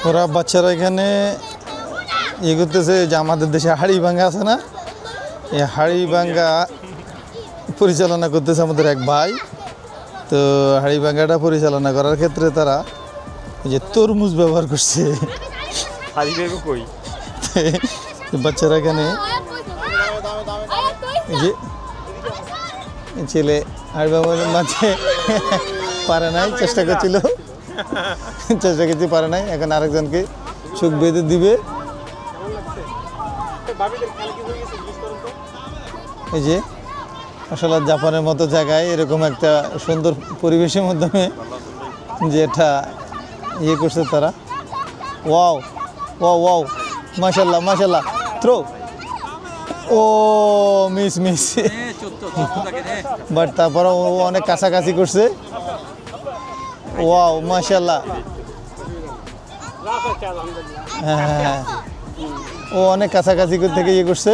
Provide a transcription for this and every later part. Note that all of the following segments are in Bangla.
ওরা বাচ্চারা এখানে ইয়ে করতেছে যে আমাদের দেশে হাড়ি ভাঙ্গা আছে না, এই হাড়ি ভাঙ্গা পরিচালনা করতেছে আমাদের এক ভাই। তো হাড়ি ভাঙ্গাটা পরিচালনা করার ক্ষেত্রে তারা এই যে তরমুজ ব্যবহার করছে। বাচ্চারা এখানে এই যে ছেলে হাড়ি ভাঙ্গার মাঝে পারে নাই, চেষ্টা করছিল, চেষ্টা করতে পারে নাই। এখন আরেকজনকে চোখ বেঁধে দিবে। এই যে আসলে জাপানের মতো জায়গায় এরকম একটা সুন্দর পরিবেশের মাধ্যমে যে এটা ইয়ে করছে তারা। ওয়াও ওয়াও ওয়াও, মাশাল্লাহ মাশাল্লাহ, থ্রো। ও মিস মিস, বাট তারপরে ও অনেক কাছাকাছি করছে। ওয়াও মাশাল্লাহ, হ্যাঁ হ্যাঁ হ্যাঁ, ও অনেক কাছাকাছি থেকে ইয়ে করছে।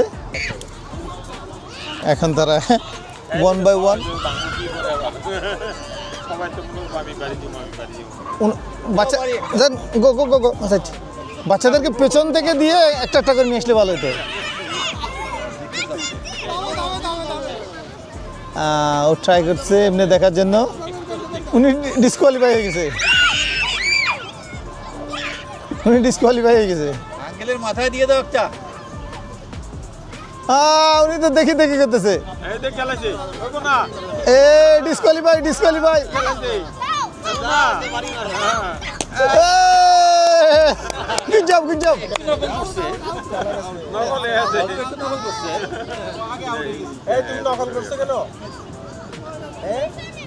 এখন তারা 1 by 1 বাচ্চা গো গো গো গো, বাচ্চাদেরকে পেছন থেকে দিয়ে একটা একটা করে নিয়ে আসলে ভালো হতো। ও ট্রাই করছে এমনি দেখার জন্য, উনি ডিসকোয়ালিফাই হয়ে গেছে, উনি ডিসকোয়ালিফাই হয়ে গেছে। আঙ্কেলের মাথায় দিয়ে দাও একটা। উনি তো দেখি দেখি করতেছে। এ disqualify disqualify. Good job good job.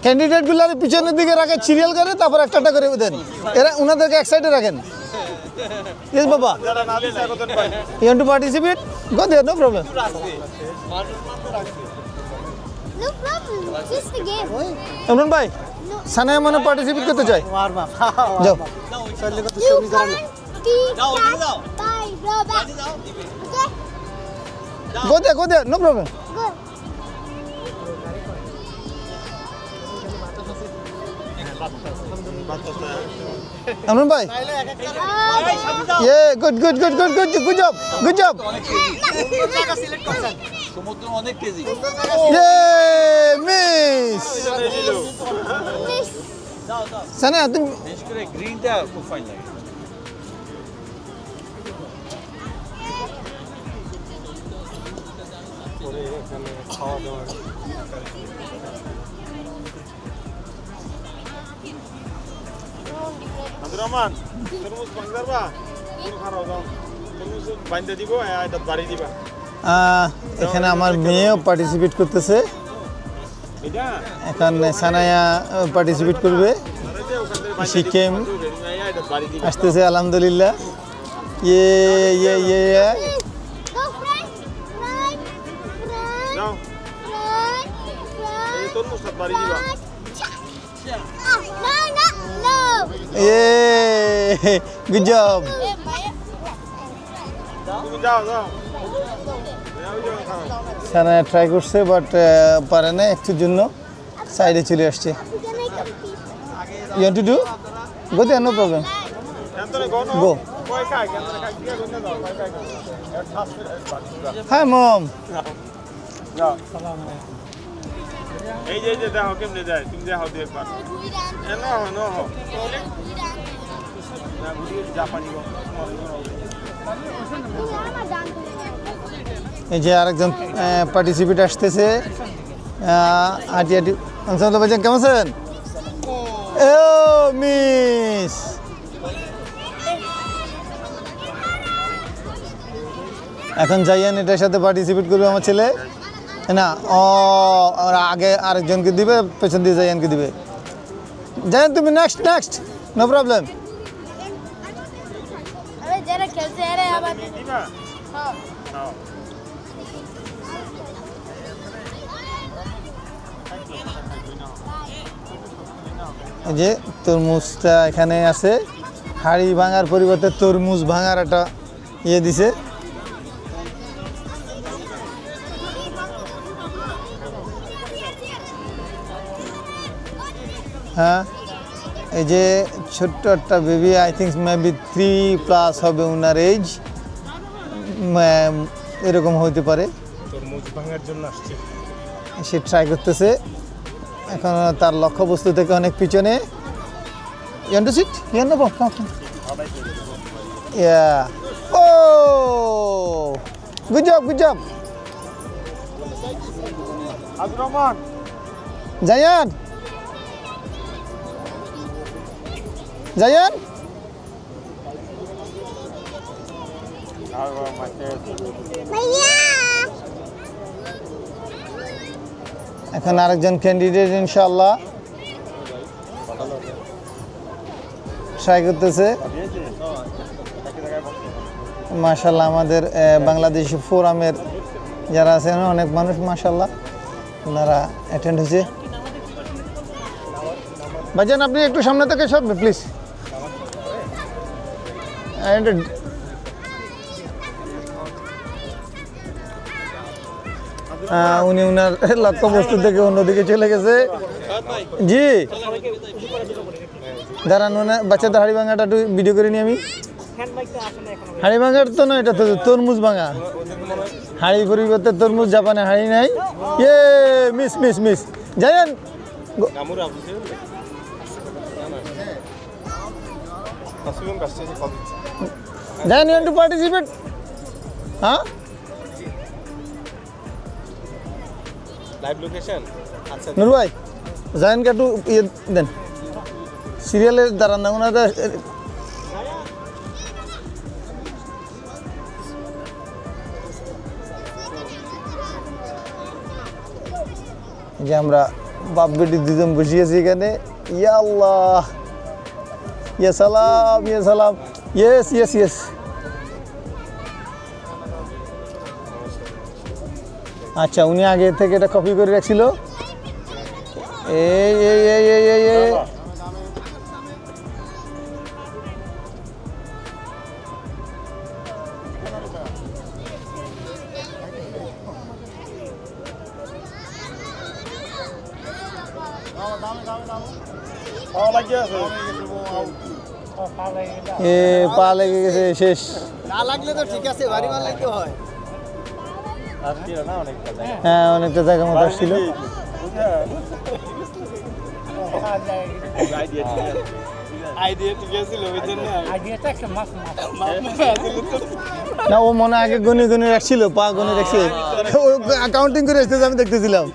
Candidate গুলার পিছনের দিকে রাখে, সিরিয়াল করে, তারপর একটা একটা করে দেন। এরা ওনাদেরকে এক সাইডে রাখেন। Yes, Baba. You want to participate? Go there, no problem. No problem. Just the game. Imran bhai, Sanaya মনে participate করতে চাই। যাও। You can't be by Robert. Okay? Go there, no problem. Go. Imran bhai. Yeah, good job. Good job. সমুদ্র অনেক কেজি। Yeah, miss. সানায়া তুমি বিশেষ করে গ্রিনটা খুব ফাইন লাগে। রহমান তরমুজ ভাঙবার বা কোন খারাপ দাও তরমুজ বাইন্দা দিব এটা বাড়ি দিবা। এখানে আমার মেয়েও পার্টিসিপেট করতেছে। এটা এখন সানায়া পার্টিসিপেট করবে। শিখেম আসতেছে আলহামদুলিল্লাহ। ইয়ে ইয়ে ইয়ে Go front. Right. যাও এই তরমুজ বাড়ি দিবা। No. ইয়ে গুড জব। তুমি যাও যাও সানায়া ট্রাই করছে বাট পারে না, একটুর জন্য সাইডে চলে আসছে। You want to do? Go there, no problem, কেনতরে গো গো। কয় কাই কেনতরে কাই কি করে দাও কয় কাই এর ঠাস হাই মম। যাও এই যে দেখো কেমনে যায় তুমি দেখো দেখবার এনো নো না ভিডিও জাপানি গো। এই যে আরেকজন পার্টিসিপেট আসতেছে। আটি আটি আনসাল্লাহ ভাইজান, কেমন আছেন? ও মিস, এখন জাইয়ান এটার সাথে পার্টিসিপেট করবে আমার ছেলে না। আগে আরেকজনকে দিবে, পেছন দিয়ে জাইয়ানকে দিবে। জাইয়ান তুমি নেক্সট নেক্সট, নো প্রবলেম। अरे जरा खेलते हैं रे अब। দিবা हाँ। নাও এই যে তরমুজটা এখানে আছে, হাড়ি ভাঙার পরিবর্তে তরমুজ ভাঙার একটা ইয়ে দিছে। হ্যাঁ এই যে ছোট্ট একটা বেবি, আই থিঙ্ক মেবি 3+ হবে ওনার এজ, এরকম হতে পারে। তরমুজ ভাঙার জন্য আসছে। সে ট্রাই করতেছে, এখন তার লক্ষ্যবস্তু থেকে অনেক পিছনে। সিট ও good job, good job Abdur Rahman, Zayan, Zayan. এখন আরেকজন ক্যান্ডিডেট ইনশাআল্লাহ ট্রাই করতেছে। মাশাআল্লাহ আমাদের বাংলাদেশি ফোরামের যারা আছেন অনেক মানুষ মাশাআল্লাহ ওনারা অ্যাটেন্ড হয়েছে। ভাইজান আপনি একটু সামনে থেকে সরবেন প্লিজ। উনি ওনার লক্ষ্যবস্তু থেকে অন্যদিকে চলে গেছে। জি দাঁড়ান, বাচ্চাদের হাড়ি ভাঙাটা একটু ভিডিও করে নিই আমি। হাড়ি ভাঙার তো নয়, এটা তো তরমুজ ভাঙা। হাড়ি পরিবর্তে তরমুজ, জাপানে হাড়ি নাই। ইয়ে miss miss miss Zayan. Zayan, you want to participate? হ্যাঁ লাইভ লোকেশন। আচ্ছা নুর ভাই, জায়ানকে একটু ইয়ে দেন, সিরিয়ালে দাঁড়ান না ওনাদের। যে আমরা বাপ বেটি দুজন বসিয়েছি এখানে। ইয়া আল্লাহ, ইয়া সালাম, ইয়া সালাম। Yes yes yes. আচ্ছা, উনি আগে থেকে এটা কপি করে রাখছিল। এই এই এই এই এই এই এ পা লেগে গেছে, শেষ। না লাগলে তো ঠিক আছে, বাড়ি মাল লাগতে হয়। হ্যাঁ অনেকটা জায়গা মতো আসছিল। না ও মনে আগে গনে গনে রাখছিল, পা গনে রাখছে, ও কাউন্টিং করে আসতেছে, আমি দেখতেছিলাম।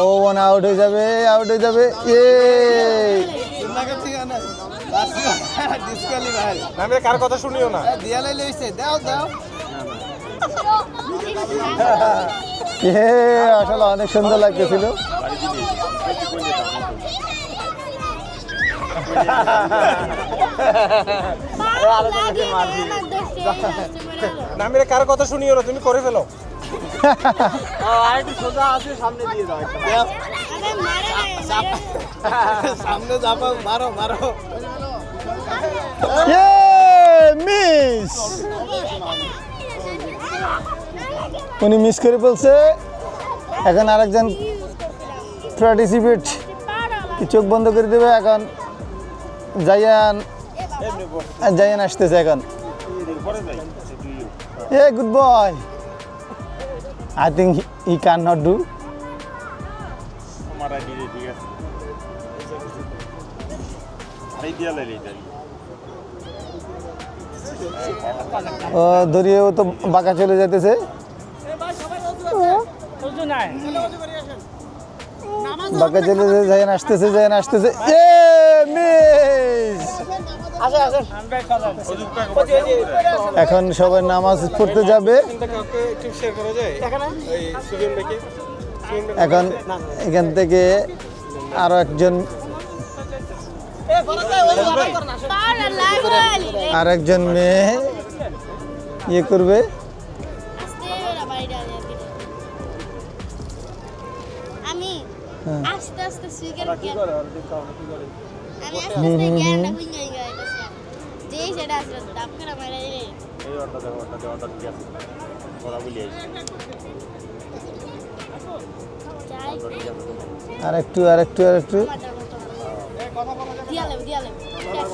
ও মনে আউট হয়ে যাবে, আউট হয়ে যাবে। কার কথা শুনিও না। দিয়ালাই লইছে, দাও দাও। আসলে অনেক সুন্দর লাগতেছিল। নামের কার কথা শুনিও না, তুমি করে ফেলো। সোজা আছে, সামনে দিয়ে দাও। সামনে যাবো, মারো মারো। মিস, উনি মিস করে বলছে। এখন আরেকজন পার্টিসিপেট চোখ বন্ধ করে দেবে। এখন জায়ান, জায়ান আসতেছে এখন। Good boy. I think he cannot do. ধরিয়েও তো বাঁকা চলে যেতেছে। বাঁকা চলে যেতে, জায়ান আসতেছে, জায়ান আসতেছে। মিস। এখন সবাই নামাজ পড়তে যাবে। এখন এখান থেকে আরো একজন, আর একজন মেয়ে ইয়ে করবে। আমি আস্তে আস্তে সুইগার আমি আস্তে আস্তে জ্ঞানটা বুঝে গেছি। যেই এই সেটা আসলে দাপ করে মারা রে এই অর্ডার দেখো অর্ডার কি আছে ওরা বলি এই যাই আর একটু মাথার মতো দিয়ালে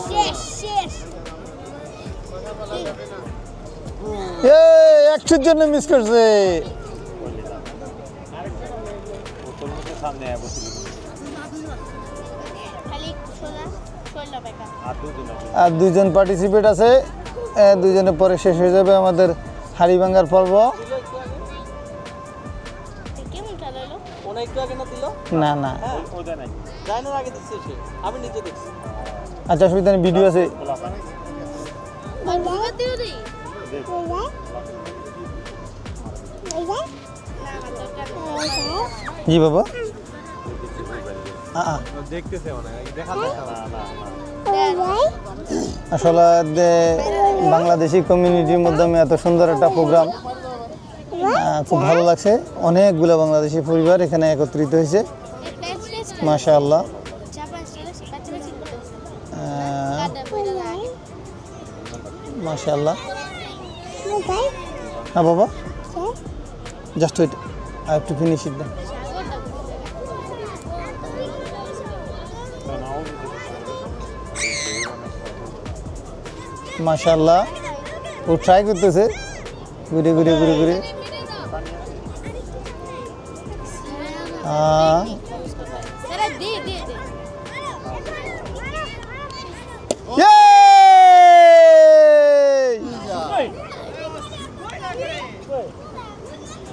শেষ শেষ এ একটুর জন্য মিস করছে। তোর মধ্যে সামনে বসলি খালি সোজা সোজা বেকা আর দুদিন আছে আর দুইজন পার্টিসিপেট আছে, দুইজনের পরে শেষ হয়ে যাবে আমাদের হাড়ি ভাঙ্গার পর্ব। কেমন খেলা হলো ওনা একটু আগে না দিল না না ওটা নাই জানার আগে দিচ্ছে সে আমি নিজে দেখছি আচ্ছা, অসুবিধা নেই, ভিডিও আছে। খোলা পানি আর ভিডিও দিও রে দেখ না আমার দরকার নেই। জি বাবা। দেখতেছে মানে দেখা না আসলে বাংলাদেশি কমিউনিটির মাধ্যমে এত সুন্দর একটা প্রোগ্রাম খুব ভালো লাগছে। অনেকগুলো বাংলাদেশি পরিবার এখানে একত্রিত হয়েছে, মাশাআল্লাহ। মাশাআল্লাহ। হ্যাঁ বাবা, just wait, I have to finish it. মাশাআল্লাহ, ও ট্রাই করতেছে ঘুরে ঘুরে ঘুরে ঘুরে।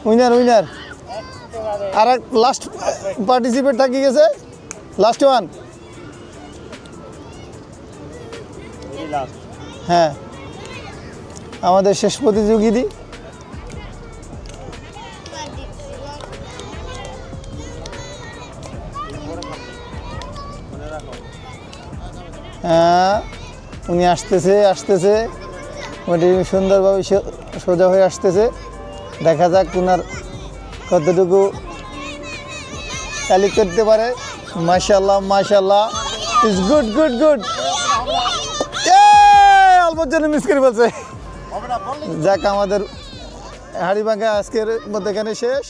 Winner winner. আর এক লাস্ট পার্টিসিপেট থাকি গেছে, লাস্ট ওয়ান। হ্যাঁ, আমাদের শেষ প্রতিযোগী। হ্যাঁ, উনি আসতেছে ওটি সুন্দরভাবে সোজা হয়ে আসতেছে। দেখা যাক ওনার কতটুকু ক্যালি করতে পারে। মাশাআল্লাহ মাশাআল্লাহ, ইজ গুড গুড গুড। অল্প জন্য মিস করে ফেলছে। যাক, আমাদের হাড়িভাঙ্গা আজকের মধ্যে এখানে শেষ।